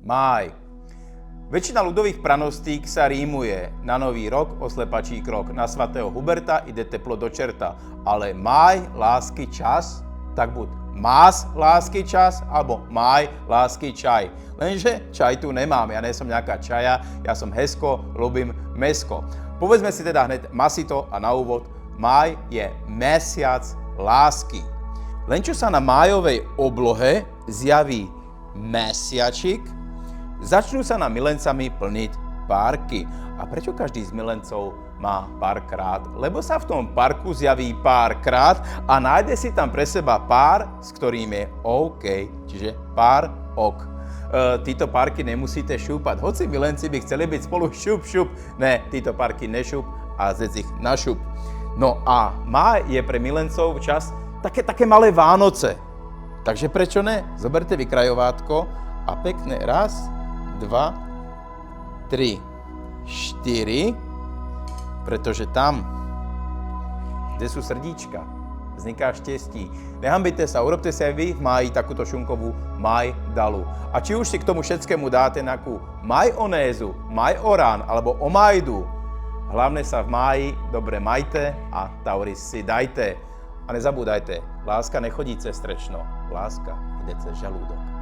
máj. Väčšina ľudových pranostík sa rímuje. Na nový rok oslepačí krok, na svätého Huberta ide teplo do čerta. Ale máj, lásky, čas, tak buď más, lásky, čas, alebo máj, lásky, čaj. Lenže čaj tu nemám, ja nie som nejaká čaja, ja som Hesko, ľubím mesko. Povedzme si teda hneď masito a na úvod, máj je mesiac lásky. Len čo sa na májovej oblohe zjaví mesiačik, začnú sa na milencami plniť párky. A prečo každý z milencov má párkrát? Lebo sa v tom parku zjaví párkrát a nájde si tam pre seba pár, s ktorým je OK, čiže pár ok. Títo párky nemusíte šúpať, hoci milenci by chceli byť spolu šup. Ne, títo párky nešup a zec ich našup. No a máj je pre milencov čas také malé Vánoce. Takže prečo ne? Zoberte vy krajovátko a pekne raz, 2, 3, 4, pretože tam, kde sú srdíčka, vzniká štestí. Nehambite sa, urobte si aj vy v máji takúto šunkovú majdalu. A či už si k tomu všetkému dáte nejakú majonézu, majorán alebo omajdu, hlavne sa v máji dobre majte a Tauris si dajte. A nezabúdajte, láska nechodí cez strečno, láska ide cez žalúdok.